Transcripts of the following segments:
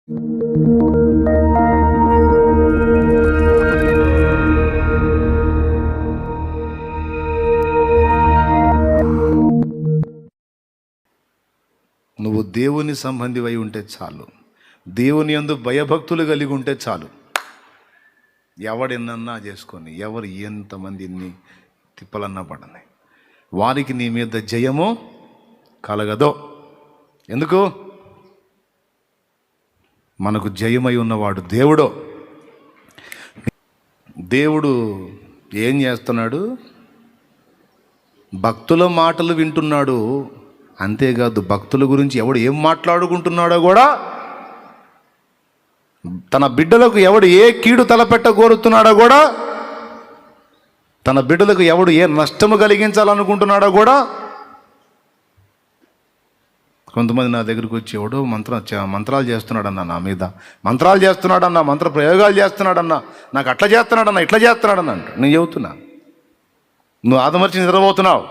నువ్వు దేవుని సంబంధివై ఉంటే చాలు, దేవుని యందు భయభక్తులు కలిగి ఉంటే చాలు. ఎవడెన్నన్నా చేసుకొని, ఎవరు ఎంతమంది ఎన్ని తిప్పలన్నా పడని, వారికి నీ మీద జయము కలగదో. ఎందుకు? మనకు జయమై ఉన్నవాడు దేవుడో. దేవుడు ఏం చేస్తున్నాడు? భక్తుల మాటలు వింటున్నాడు. అంతేకాదు, భక్తుల గురించి ఎవడు ఏం మాట్లాడుకుంటున్నాడో కూడా, తన బిడ్డలకు ఎవడు ఏ కీడు తలపెట్ట కోరుతున్నాడో కూడా, తన బిడ్డలకు ఎవడు ఏ నష్టము కలిగించాలనుకుంటున్నాడో కూడా. కొంతమంది నా దగ్గరికి వచ్చి ఎవడో మంత్రాలు చేస్తున్నాడన్నా, నా మీద మంత్రాలు చేస్తున్నాడన్నా, మంత్ర ప్రయోగాలు చేస్తున్నాడన్నా, నాకు అట్లా చేస్తున్నాడన్నా, ఇట్లా చేస్తున్నాడన్నా అంట. నేను చెబుతున్నా, నువ్వు ఆదమర్చి నిద్రపోతున్నావు.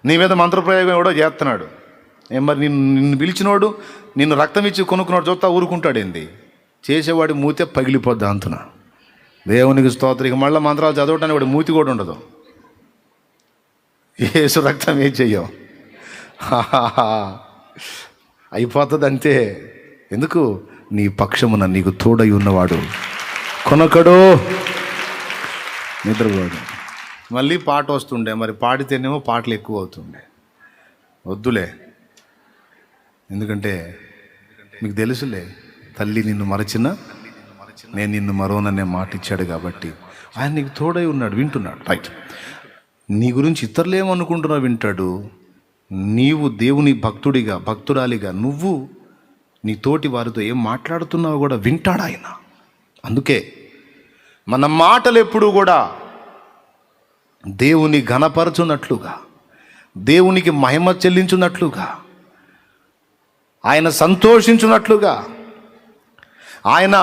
నీ మీద మంత్రప్రయోగం ఎవడో చేస్తున్నాడు. మరి నిన్ను పిలిచినోడు, నిన్ను రక్తం ఇచ్చి కొనుక్కున్నాడు చూస్తా ఊరుకుంటాడేంది? చేసేవాడి మూతే పగిలిపోద్ది అంటున్నా. దేవునికి స్తోత్రం. మళ్ళీ మంత్రాలు చదవటానికి వాడి మూతి కూడా ఉండదు. యేసు రక్తం ఏం చెయ్యం, అయిపోతుంది అంతే. ఎందుకు? నీ పక్షమున నీకు తోడై ఉన్నవాడు కొనకడో నిద్రపోడు. మళ్ళీ పాట వస్తుండే, మరి పాడితేనేమో పాటలు ఎక్కువ అవుతుండే. వద్దులే, ఎందుకంటే మీకు తెలుసులే, తల్లి నిన్ను మరచినా నేను నిన్ను మరోననే మాట ఇచ్చాడు కాబట్టి ఆయన నీకు తోడై ఉన్నాడు, వింటున్నాడు. రైట్. నీ గురించి ఇతరులు ఏమనుకుంటున్నావు వింటాడు. నీవు దేవుని భక్తుడిగా, భక్తురాలిగా నువ్వు నీ తోటి వారితో ఏం మాట్లాడుతున్నావు కూడా వింటాడు ఆయన. అందుకే మన మాటలు ఎప్పుడు కూడా దేవుని ఘనపరచున్నట్లుగా, దేవునికి మహిమ చెల్లించున్నట్లుగా, ఆయన సంతోషించున్నట్లుగా, ఆయన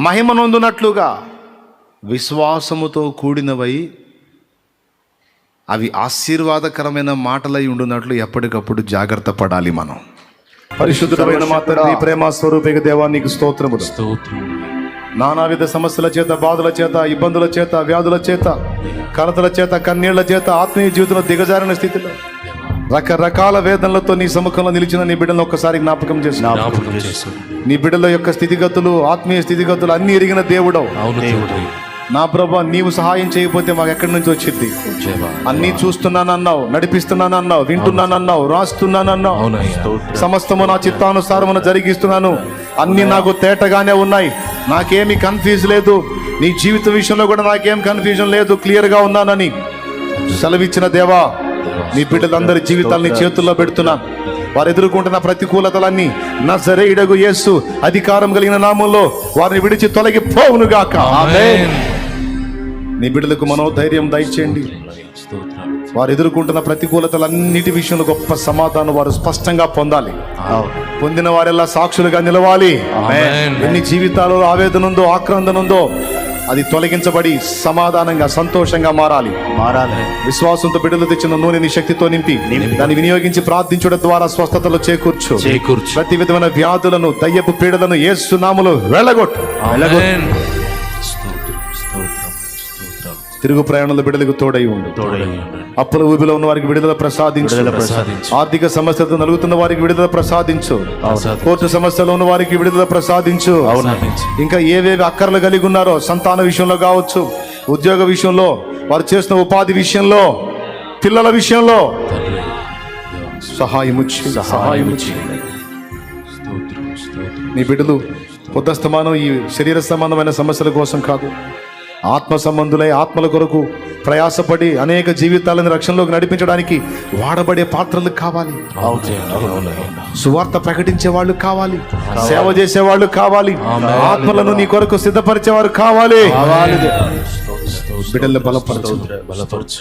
మహిమ నొందునట్లుగా విశ్వాసముతో కూడినవై అవి ఆశీర్వాదకరమైన మాటలై ఉండునట్లు ఎప్పటికప్పుడు జాగ్రత్త పడాలి మనం. పరిశుద్ధమైన మా తండ్రి, ప్రేమ స్వరూపిక దేవా, నీకు స్తోత్రములు. నానావిధ సమస్యల చేత, బాధల చేత, ఇబ్బందుల చేత, వ్యాధుల చేత, కలతల చేత, కన్నీళ్ల చేత, ఆత్మీయ జీవితంలో దిగజారిన స్థితిలో రకరకాల వేదనలతో నీ సముఖంలో నిలిచిన నీ బిడ్డలను ఒక్కసారి జ్ఞాపకం చేసి, నీ బిడ్డల యొక్క స్థితిగతులు, ఆత్మీయ స్థితిగతులు అన్ని ఎరిగిన దేవుడవు. నా ప్రభా, నీవు సహాయం చేయకపోతే మాకు ఎక్కడి నుంచి వచ్చింది? అన్నీ చూస్తున్నానన్నావు, నడిపిస్తున్నానన్నావు, వింటున్నానన్నావు, రాస్తున్నానన్నావు. సమస్తము నా చిత్తానుసారమున జరిగిస్తున్నాను. అన్ని నాకు తేటగానే ఉన్నాయి, నాకేమీ కన్ఫ్యూజ్ లేదు. నీ జీవిత విషయంలో కూడా నాకేం కన్ఫ్యూజన్ లేదు, క్లియర్గా ఉన్నానని సెలవిచ్చిన దేవా, నీ బిడ్డలందరి జీవితాలని చేతుల్లో పెడుతున్నా. వారు ఎదుర్కొంటున్న ప్రతికూలతలన్నీ నజరేయుడగు యేసు అధికారం కలిగిన నామంలో వారిని విడిచి తొలగిపోవునుగాక. ఆమేన్. నీ బిడ్డలకు మనోధైర్యం దయచేయండి. వారు ఎదుర్కొంటున్న ప్రతికూలతలన్నిటి విషయంలో గొప్ప సమాధానం వారు స్పష్టంగా పొందాలి. పొందిన వారెల్లా సాక్షులుగా నిలవాలి. ఎన్ని జీవితాలలో ఆవేదన ఉందో, ఆక్రందన ఉందో, అది తొలగించబడి సమాధానంగా, సంతోషంగా మారాలి. విశ్వాసంతో బిడ్డలు తెచ్చిన నూనెని శక్తితో నింపి దాన్ని వినియోగించి ప్రార్థించడం ద్వారా స్వస్థతలు చేకూర్చు. ప్రతి విధమైన వ్యాధులను, దయ్యపు పీడలను యేసు నామములో వెళ్ళగొట్టు. తిరుగు ప్రయాణంలో బిడ్డలకు తోడై ఉండు. అప్పుల ఊబిలో ఉన్న వారికి విడుదల ప్రసాదించు. ఆర్థిక సమస్యలతో నలుగుతున్న వారికి విడుదల ప్రసాదించు. కోర్టు సమస్యలో ఉన్న వారికి విడుదల ప్రసాదించు. ఇంకా ఏవేవి అక్కర్లు కలిగి ఉన్నారో, సంతాన విషయంలో కావచ్చు, ఉద్యోగ విషయంలో, వారు చేస్తున్న ఉపాధి విషయంలో, పిల్లల విషయంలో సహాయము. నీ బిడ్డలు పొద్దస్తమానం ఈ శరీర సంబంధమైన సమస్యల కోసం కాదు, ఆత్మ సంబంధులై ఆత్మల కొరకు ప్రయాసపడి అనేక జీవితాలను రక్షణలోకి నడిపించడానికి వాడబడే పాత్రలు కావాలి. సువార్త ప్రకటించే వాళ్ళు కావాలి, సేవ చేసేవాళ్ళు కావాలి, ఆత్మలను నీ కొరకు సిద్ధపరిచేవారు కావాలి. బిడ్డలను బలపరచు,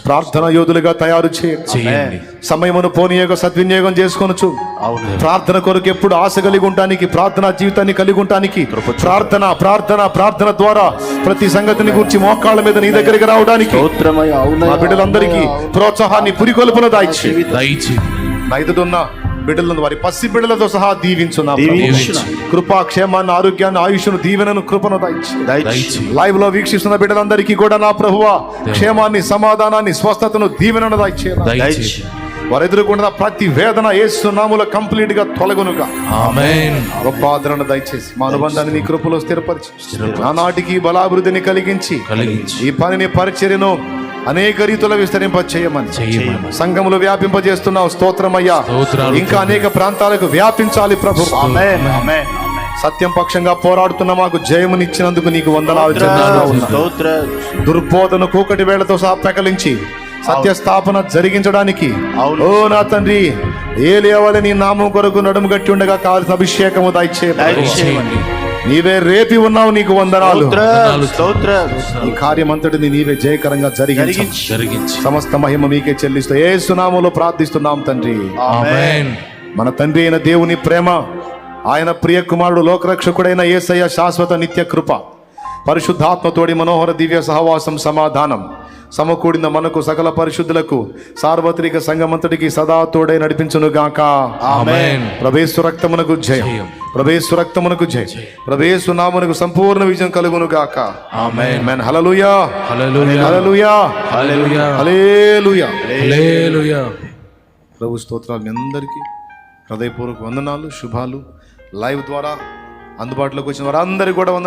ప్రార్థన యోధులుగా తయారు చేయండి. సమయమును పోనీయోగ సద్వినియోగం చేసుకొనొచ్చు. ప్రార్థన కొరకు ఎప్పుడు ఆశ కలిగి ఉండటానికి, ప్రార్థనా జీవితాన్ని కలిగి ఉండటానికి ప్రార్థన ప్రార్థన ప్రార్థన ద్వారా ప్రతి సంగతిని గురించి మోకాళ్ళ మీద నీ దగ్గరికి రావడానికి మా బిడ్డలందరికీ ప్రోత్సాహాన్ని, పురికొల్పును దయచేయి. నా ఎదుటున్న బిడ్డలను వారి పసి బిడ్డలతో సహా దీవించున్నాం. కృపా, క్షేమాన్ని, ఆరోగ్యాన్ని, ఆయుష్ను, దీవెనను, కృపను దయచేయి. లైవ్ లో వీక్షిస్తున్న బిడ్డలందరికీ కూడా నా ప్రభువా క్షేమాన్ని, సమాధానాన్ని, స్వస్థతను, దీవెనను దయచేయి. వారు ఎదుర్కొన్న ప్రతి వేదన యేసు నామములో కంప్లీట్ గా తొలగునుగా. ఆమేన్. గొప్ప ఆదరణ దయచేసి మా అనుబంధాన్ని నీ కృపలో స్థిరపరిచి నానాటికి బలాభివృద్ధిని కలిగించి ఈ పనిని, పరిచర్యను అనేక రీతుల విస్తరింప చేయమని సంఘములు వ్యాపింపజేస్తున్నావు. స్తోత్రమయ్యా. ఇంకా అనేక ప్రాంతాలకు వ్యాపించాలి ప్రభు. ఆమేన్. సత్యం పక్షంగా పోరాడుతున్న మాకు జయమునిచ్చినందుకు నీకు వందనాలు చెల్లిస్తున్నాము. దుర్బోధను కూకటి వేళతో సహా ప్రకలించి సత్య స్థాపన జరిగించడానికి ఓ నా తండ్రి ఏలియా నీ నామం కొరకు నడుము గట్టి ఉండగా కావాల్సిన అభిషేకము దయచేయండి. నీవే రేపి ఉన్నావు, నీకు వందనాలు. ఈ కార్యం అంతటిని నీవే జయకరంగా జరిగించి సమస్త మహిమ మీకే చెల్లిస్తూ యేసు నామములో ప్రార్థిస్తున్నాం తండ్రి. ఆమేన్. మన తండ్రి అయిన దేవుని ప్రేమ, ఆయన ప్రియ కుమారుడు లోకరక్షకుడైన యేసయ్య శాశ్వత నిత్య కృప, పరిశుద్ధాత్మతోడి మనోహర దివ్య సహవాసం, సమాధానం సమకూడిన మనకు సకల పరిశుద్ధులకు సార్వత్రిక సంఘమంతటికి సదా తోడై నడిపించును గాక. ఆమేన్. ప్రభేసు రక్తమునకు జయం, ప్రభేసు రక్తమునకు జయం, ప్రభేసు నామమునకు సంపూర్ణ విజయం కలుగును గాక. ఆమేన్. హల్లెలూయా, హల్లెలూయా, హల్లెలూయా, హల్లెలూయా, హల్లెలూయా. ప్రభు స్తోత్రాలు. మీ అందరికీ హృదయపూర్వక వందనాలు, శుభాలు. లైవ్ ద్వారా అందుబాటులోకి వచ్చిన వారందరికీ కూడా వందనాలు.